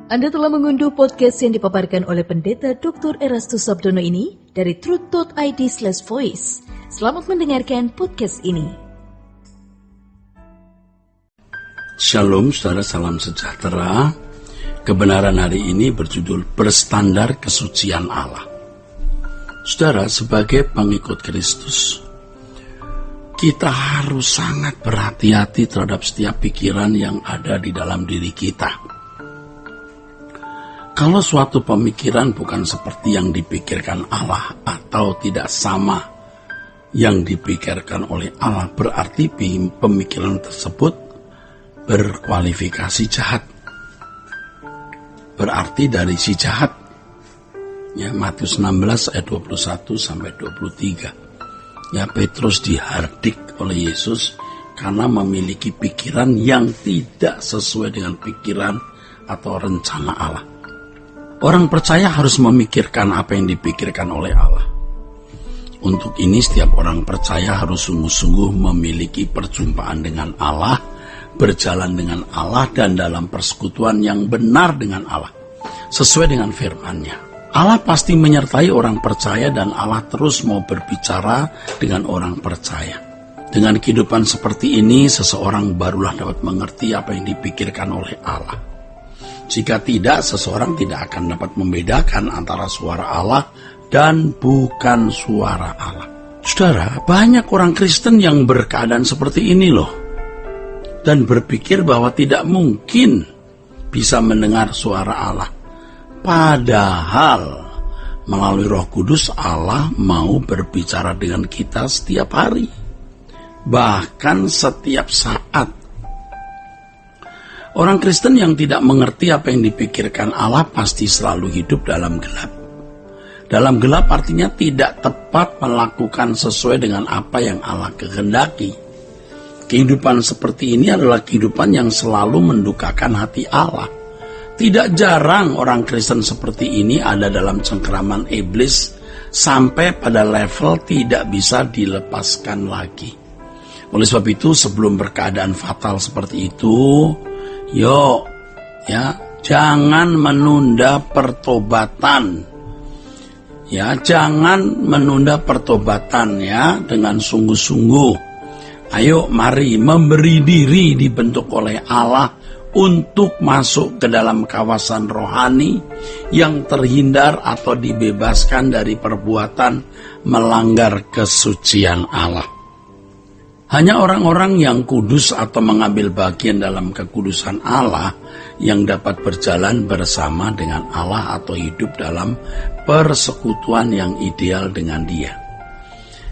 Anda telah mengunduh podcast yang dipaparkan oleh Pendeta Dr. Erastus Sabdono ini dari truth.id/voice. Selamat mendengarkan podcast ini. Shalom saudara, salam sejahtera. Kebenaran hari ini berjudul Berstandar Kesucian Allah. Saudara, sebagai pengikut Kristus, kita harus sangat berhati-hati terhadap setiap pikiran yang ada di dalam diri kita. Kalau suatu pemikiran bukan seperti yang dipikirkan Allah atau tidak sama yang dipikirkan oleh Allah, berarti pemikiran tersebut berkualifikasi jahat. Berarti dari si jahat. Ya, Matius 16 ayat 21 sampai 23. Ya, Petrus dihardik oleh Yesus karena memiliki pikiran yang tidak sesuai dengan pikiran atau rencana Allah. Orang percaya harus memikirkan apa yang dipikirkan oleh Allah. Untuk ini setiap orang percaya harus sungguh-sungguh memiliki perjumpaan dengan Allah, berjalan dengan Allah dan dalam persekutuan yang benar dengan Allah, sesuai dengan firman-Nya. Allah pasti menyertai orang percaya dan Allah terus mau berbicara dengan orang percaya. Dengan kehidupan seperti ini, seseorang barulah dapat mengerti apa yang dipikirkan oleh Allah. Jika tidak, seseorang tidak akan dapat membedakan antara suara Allah dan bukan suara Allah. Saudara, banyak orang Kristen yang berkeadaan seperti ini loh. Dan berpikir bahwa tidak mungkin bisa mendengar suara Allah. Padahal melalui Roh Kudus Allah mau berbicara dengan kita setiap hari. Bahkan setiap saat. Orang Kristen yang tidak mengerti apa yang dipikirkan Allah pasti selalu hidup dalam gelap. Dalam gelap artinya tidak tepat melakukan sesuai dengan apa yang Allah kehendaki. Kehidupan seperti ini adalah kehidupan yang selalu mendukakan hati Allah. Tidak jarang orang Kristen seperti ini ada dalam cengkeraman iblis sampai pada level tidak bisa dilepaskan lagi. Oleh sebab itu, sebelum berkeadaan fatal seperti itu, jangan menunda pertobatan. Jangan menunda pertobatan dengan sungguh-sungguh. Ayo mari memberi diri dibentuk oleh Allah untuk masuk ke dalam kawasan rohani yang terhindar atau dibebaskan dari perbuatan melanggar kesucian Allah. Hanya orang-orang yang kudus atau mengambil bagian dalam kekudusan Allah yang dapat berjalan bersama dengan Allah atau hidup dalam persekutuan yang ideal dengan Dia.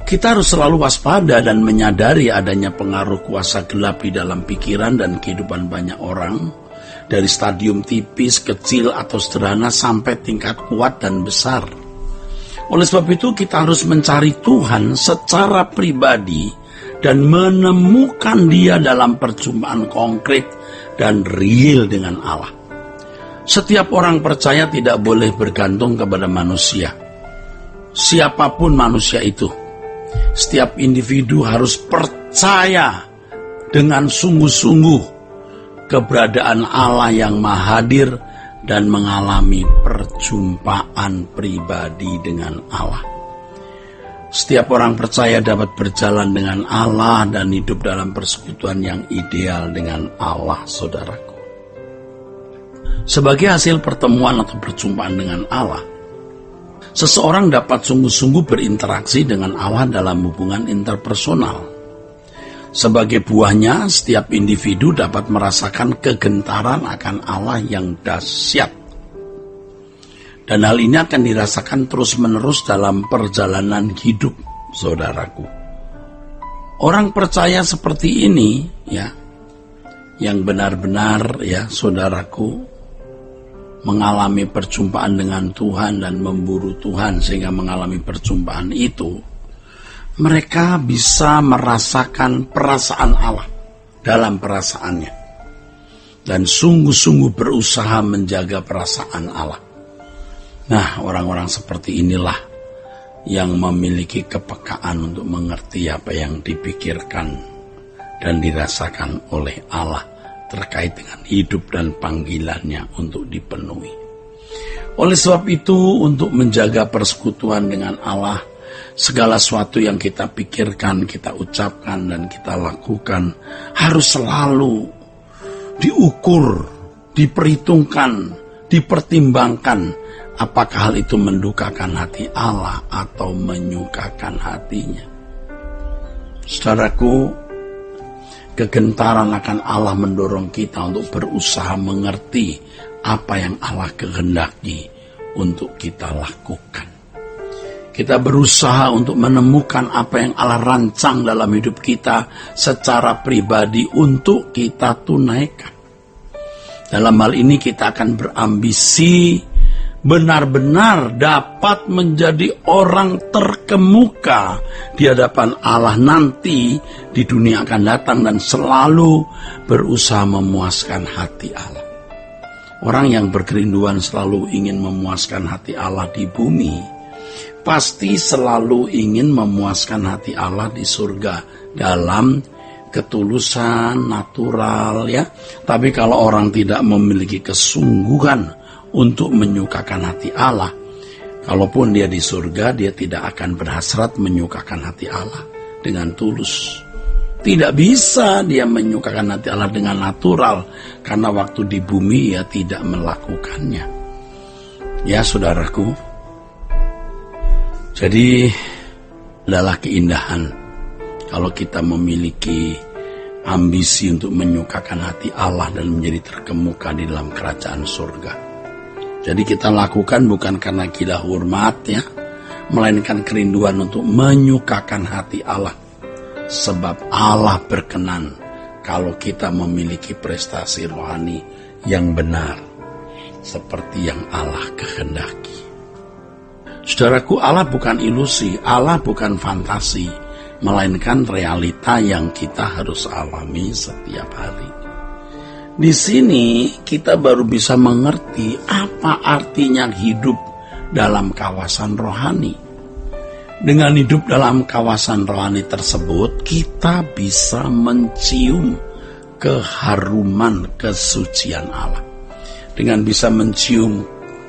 Kita harus selalu waspada dan menyadari adanya pengaruh kuasa gelap di dalam pikiran dan kehidupan banyak orang, dari stadium tipis, kecil, atau sederhana sampai tingkat kuat dan besar. Oleh sebab itu kita harus mencari Tuhan secara pribadi dan menemukan Dia dalam perjumpaan konkret dan real dengan Allah. Setiap orang percaya tidak boleh bergantung kepada manusia. Siapapun manusia itu. Setiap individu harus percaya dengan sungguh-sungguh keberadaan Allah yang Maha Hadir dan mengalami perjumpaan pribadi dengan Allah. Setiap orang percaya dapat berjalan dengan Allah dan hidup dalam persekutuan yang ideal dengan Allah, saudaraku. Sebagai hasil pertemuan atau perjumpaan dengan Allah, seseorang dapat sungguh-sungguh berinteraksi dengan Allah dalam hubungan interpersonal. Sebagai buahnya, setiap individu dapat merasakan kegentaran akan Allah yang dahsyat. Dan hal ini akan dirasakan terus-menerus dalam perjalanan hidup, saudaraku. Orang percaya seperti ini, yang benar-benar, saudaraku, mengalami perjumpaan dengan Tuhan dan memburu Tuhan sehingga mengalami perjumpaan itu, mereka bisa merasakan perasaan Allah dalam perasaannya dan sungguh-sungguh berusaha menjaga perasaan Allah. Nah, orang-orang seperti inilah yang memiliki kepekaan untuk mengerti apa yang dipikirkan dan dirasakan oleh Allah terkait dengan hidup dan panggilannya untuk dipenuhi. Oleh sebab itu, untuk menjaga persekutuan dengan Allah, segala sesuatu yang kita pikirkan, kita ucapkan, dan kita lakukan harus selalu diukur, diperhitungkan, dipertimbangkan apakah hal itu mendukakan hati Allah atau menyukakan hatinya. Saudaraku, kegentaran akan Allah mendorong kita untuk berusaha mengerti apa yang Allah kehendaki untuk kita lakukan. Kita berusaha untuk menemukan apa yang Allah rancang dalam hidup kita secara pribadi untuk kita tunaikan. Dalam hal ini kita akan berambisi benar-benar dapat menjadi orang terkemuka di hadapan Allah nanti di dunia akan datang dan selalu berusaha memuaskan hati Allah. Orang yang berkerinduan selalu ingin memuaskan hati Allah di bumi, pasti selalu ingin memuaskan hati Allah di surga dalam ketulusan natural ya. Tapi kalau orang tidak memiliki kesungguhan untuk menyukakan hati Allah, kalaupun dia di surga, dia tidak akan berhasrat menyukakan hati Allah dengan tulus. Tidak bisa dia menyukakan hati Allah dengan natural, karena waktu di bumi ia tidak melakukannya. Ya saudaraku, jadi adalah keindahan kalau kita memiliki ambisi untuk menyukakan hati Allah dan menjadi terkemuka di dalam kerajaan surga. Jadi kita lakukan bukan karena kita hormat ya, melainkan kerinduan untuk menyukakan hati Allah. Sebab Allah berkenan kalau kita memiliki prestasi rohani yang benar seperti yang Allah kehendaki. Saudaraku, Allah bukan ilusi, Allah bukan fantasi, melainkan realita yang kita harus alami setiap hari. Di sini kita baru bisa mengerti apa artinya hidup dalam kawasan rohani. Dengan hidup dalam kawasan rohani tersebut, kita bisa mencium keharuman kesucian Allah. Dengan bisa mencium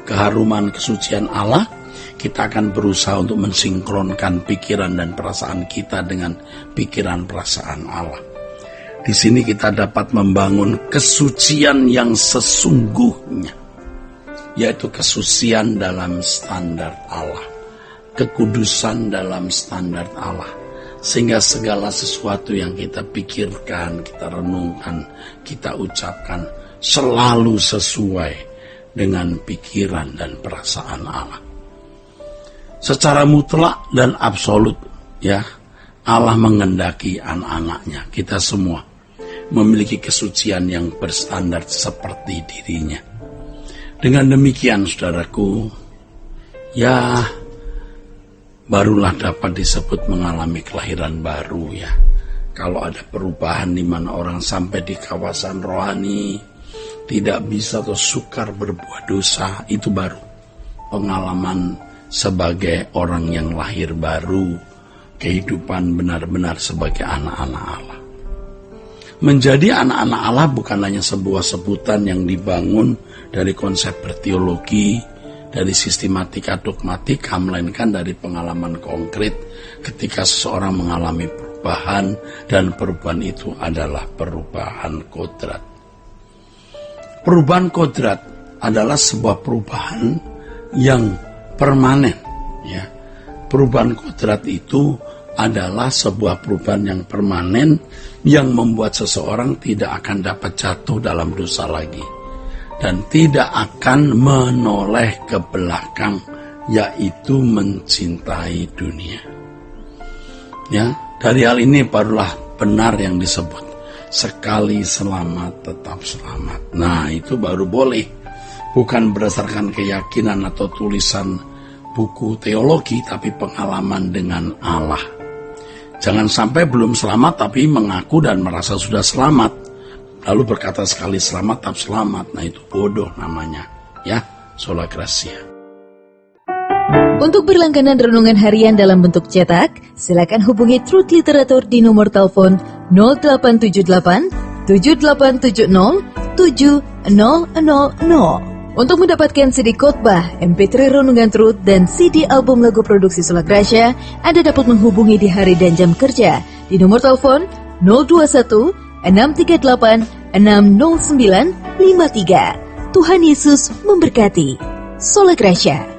keharuman kesucian Allah, kita akan berusaha untuk mensinkronkan pikiran dan perasaan kita dengan pikiran perasaan Allah. Di sini kita dapat membangun kesucian yang sesungguhnya, yaitu kesucian dalam standar Allah, kekudusan dalam standar Allah, sehingga segala sesuatu yang kita pikirkan, kita renungkan, kita ucapkan selalu sesuai dengan pikiran dan perasaan Allah. Secara mutlak dan absolut ya, Allah mengendaki anak-anaknya, kita semua memiliki kesucian yang berstandar seperti dirinya. Dengan demikian saudaraku, ya barulah dapat disebut mengalami kelahiran baru ya. Kalau ada perubahan di mana orang sampai di kawasan rohani tidak bisa atau sukar berbuat dosa, itu baru pengalaman sebagai orang yang lahir baru, kehidupan benar-benar sebagai anak-anak Allah. Menjadi anak-anak Allah bukan hanya sebuah sebutan yang dibangun dari konsep berteologi, dari sistematika dogmatika, melainkan dari pengalaman konkret ketika seseorang mengalami perubahan, dan perubahan itu adalah perubahan kodrat. Perubahan kodrat adalah sebuah perubahan yang permanen ya. Perubahan kodrat itu adalah sebuah perubahan yang permanen yang membuat seseorang tidak akan dapat jatuh dalam dosa lagi dan tidak akan menoleh ke belakang, yaitu mencintai dunia. Ya, dari hal ini barulah benar yang disebut sekali selamat tetap selamat. Nah, itu baru boleh, bukan berdasarkan keyakinan atau tulisan buku teologi, tapi pengalaman dengan Allah. Jangan sampai belum selamat tapi mengaku dan merasa sudah selamat, lalu berkata sekali selamat tetap selamat. Nah, itu bodoh namanya ya. Sola Gracia. Untuk berlangganan renungan harian dalam bentuk cetak, silakan hubungi Truth Literatur di nomor telepon 0878 7870 7000. Untuk mendapatkan CD khotbah, MP3 Renungan Truth, dan CD album lagu produksi Sola Gracia, Anda dapat menghubungi di hari dan jam kerja di nomor telepon 021 638 60953. Tuhan Yesus memberkati. Sola Gracia.